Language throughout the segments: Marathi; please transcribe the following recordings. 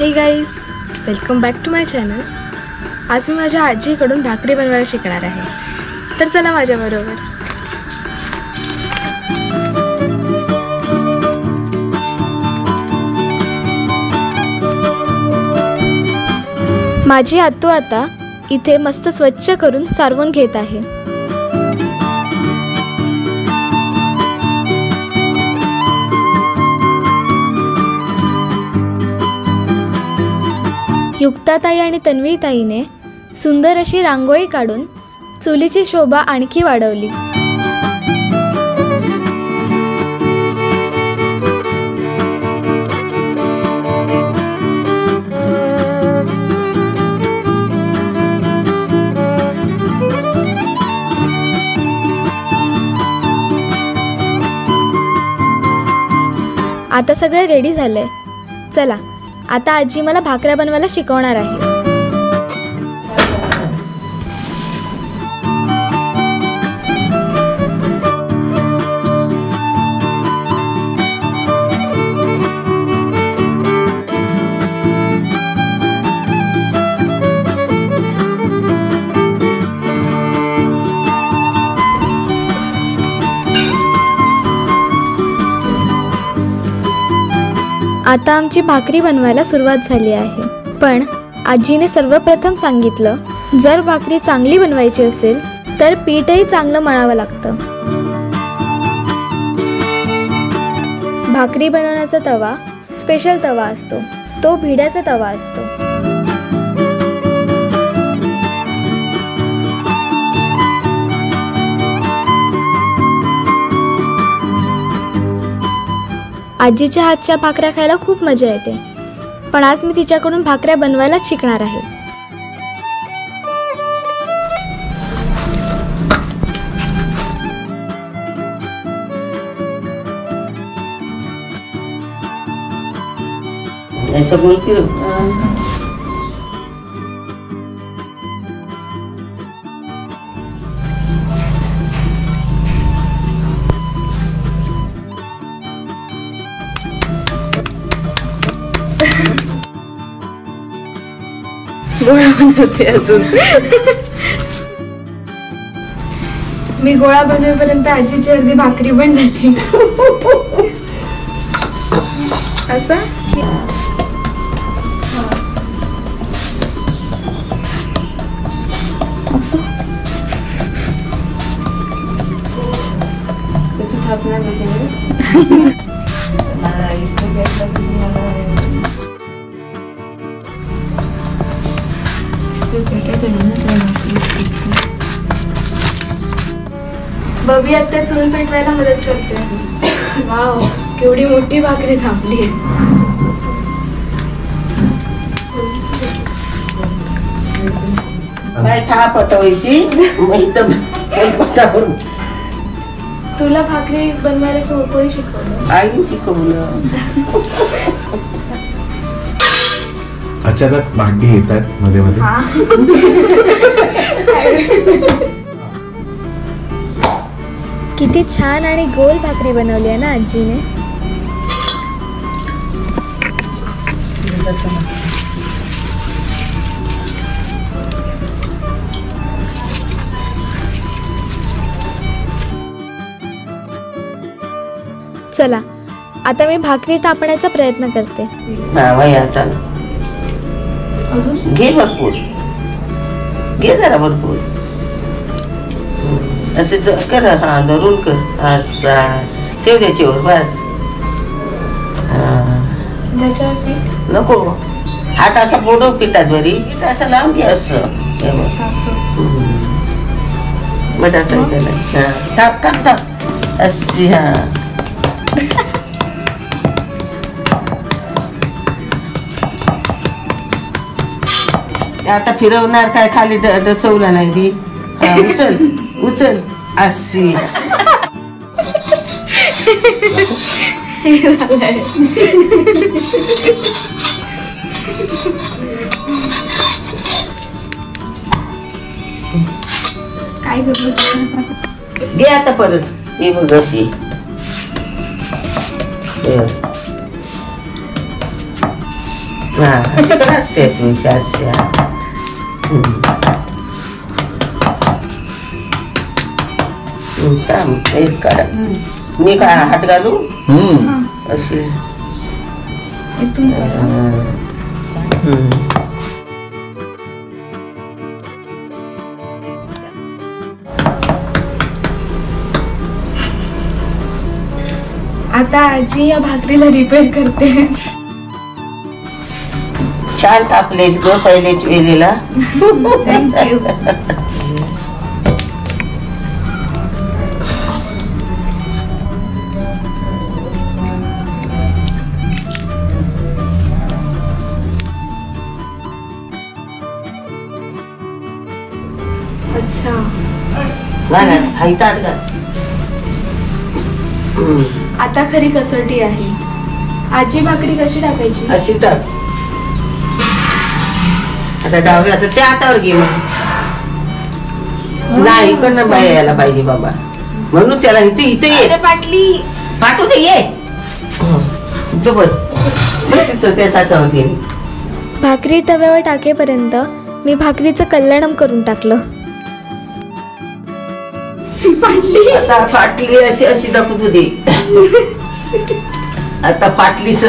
High guys, welcome back to my channel. आज मी माझ्या आजीकडून भाकरी बनवायला शिकणार आहे, तर चला माझ्याबरोबर। माझी आत्तू आता इथे मस्त स्वच्छ करून सारवून घेत आहे। युक्ताताई आणि तन्वीताईने सुंदर अशी रांगोळी काढून चुलीची शोभा आणखी वाढवली। आता सगळे रेडी झाले। चला आता आजी मला भाकऱ्या बनवायला शिकवणार आहे। आता आमची भाकरी बनवायला सुरुवात झाली आहे, पण आजीने सर्वप्रथम सांगितलं, जर भाकरी चांगली बनवायची असेल तर पीठही चांगलं मळावं लागतं। भाकरी बनवण्याचा तवा स्पेशल तवा असतो, तो भिड्याचा तवा असतो। आजीच्या हातच्या भाकऱ्या खायला खूप मजा येते, पण आज मी तिच्याकडून भाकऱ्या बनवायलाच शिकणार आहे। ऐसा बोलती हो। गोळा बनवते अजून। मी गोळा बनवेपर्यंत आजीची अर्धी भाकरी पण झाली। असं बबी आता चूल पेटवायला मदत करते। वाव, केवढी मोठी भाकरी थांबली। काय थाप पटवायची तुला भाकरी बनवायला कोणी शिकवलं? आईने शिकवलं। अचानक भांडी येतात मध्ये मध्ये। किती छान आणि गोल भाकरी बनवली आहे ना आजीने। चला आता मी भाकरी तापण्याचा प्रयत्न करते। घे भरपूर, घे जरा भरपूर, असे कर। हा धरून कर, असा ठेव त्याच्यावर बस। नको हात असा बोडव पिठात वरी, पीठ असं लावून घे असं बट असं थाप थाप थाप अशी। हा आता फिरवणार काय, खाली डसवलं नाही ती। हा उचल उचल अशी। काय करू घे आता परत, हे बघ अशी। हा अशी पण असते अशी अशी एक काढा मी काय हात घालू अशी आता आजी या भाकरीला रिपेअर करते. छान तापलेच ग पहिलेच वेळेला. थँक्यू. अच्छा हातात का आता खरी कसोटी आहे. आजी भाकरी कशी टाकायची? अशी टाक. आता डावरी आता त्या हातावर घे मग. नाही इकडनं बाहेर यायला पाहिजे बाबा म्हणून त्याला इथे इथे ये. पाटली पाठवू दे ये. इथं बस बस तिथं त्याच हातावर घे. भाकरी तव्यावर टाकेपर्यंत मी भाकरीचं कल्याणम करून टाकलं. आता फाटली अशी अशी दाखवत दे. आता फाटलीच.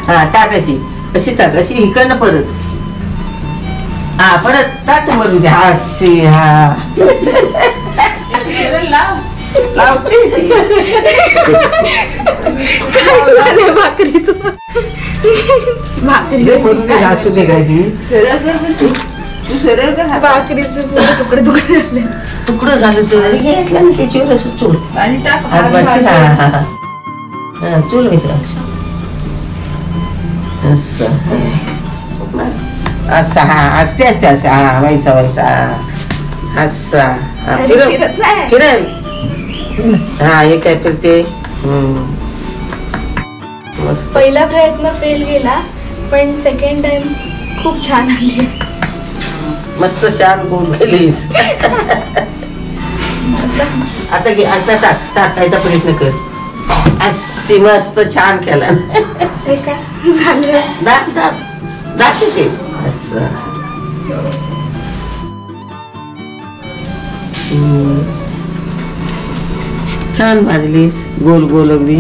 हा टाक अशी अशी टाक अशी इकडनं परत. हा परत टाक मरून दे. हा अशी हा लावते भाकरीच भाकरी म्हणून दे घासू दे काय ती भाकरीचं तुकडे तुकडे झाले. तुकडं झालं तर घेतलं ना त्याच्यावर असं चूल चूल असा हा असते असते असं हा वैसा वैसा असा फिरल. हा हे काय फिरते. मस्त. पहिला प्रयत्न फेल गेला पण सेकंड टाइम खूप छान आली. मस्त छान गोल केलीस. आता घे आता टाक टाकायचा प्रयत्न कर. अशी मस्त छान केला. दाब दाब दाखवते असं. छान भाजलीस गोल गोल अगदी.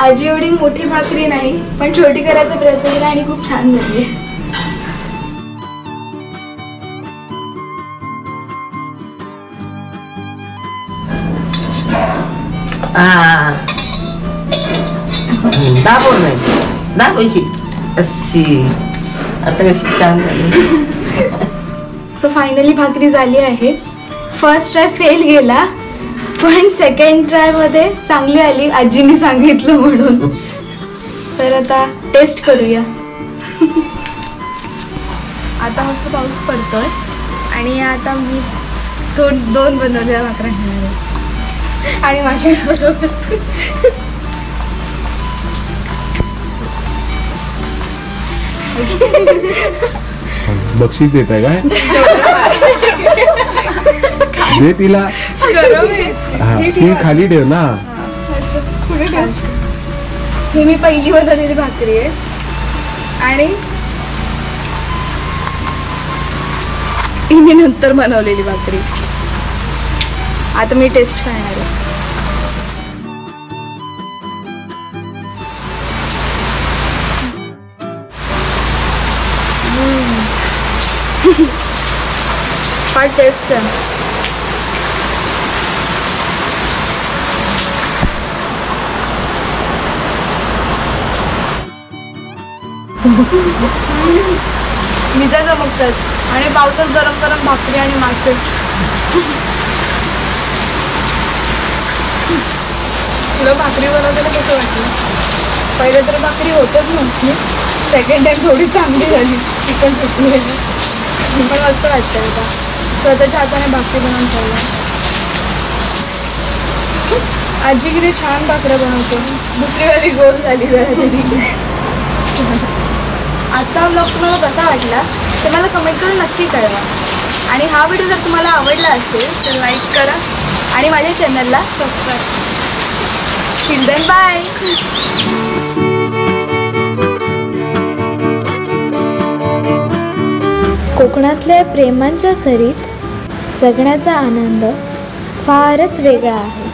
आजी एवढी मोठी भाकरी नाही पण छोटी करायचा प्रयत्न केला आणि खूप छान झाली. दाबव नाही दाबवायची अशी. आता कशी छान झाली. सो फायनली भाकरी झाली आहे. फर्स्ट ट्राय फेल गेला पण सेकंड ट्राय मध्ये चांगली आली आजीने सांगितलं म्हणून. तर आता टेस्ट करूया. आता मस्त पाऊस पडतोय आणि आता मी दोन बनवलेल्या भाकऱ्या घेणार आहे आणि माझ्या बरोबर बक्षीस देत आहे काय? दे तिला. ती खाली ठेव ना. ही मी पहिली बनवलेली भाकरी आहे आणि ही मी नंतर बनवलेली भाकरी. आता मी टेस्ट करणार आहे. हा टेस्ट आहे. विजा चमकतात आणि पावसात गरम गरम भाकरी आणि मासे. तुला भाकरी बनवताना कसं वाटलं? पहिले तर भाकरी होतच नव्हती. सेकंड टाइम थोडी चांगली झाली. चिकन सुटली पण मस्त वाटतं आता स्वतःच्या हाताने भाकरी बनवून खायला. आजी किती छान भाकऱ्या बनवतो. दुसरी वाली गोल झाली जरा. आजचा व्लॉग तुम्हाला कसा वाटला ते मला कमेंट करून नक्की कळवा. आणि हा व्हिडिओ जर तुम्हाला आवडला असेल तर लाईक करा आणि माझ्या चॅनलला सबस्क्राईब करा. Till then bye. कोकणातल्या प्रेमांच्या सरीत जगण्याचा आनंद फारच वेगळा आहे.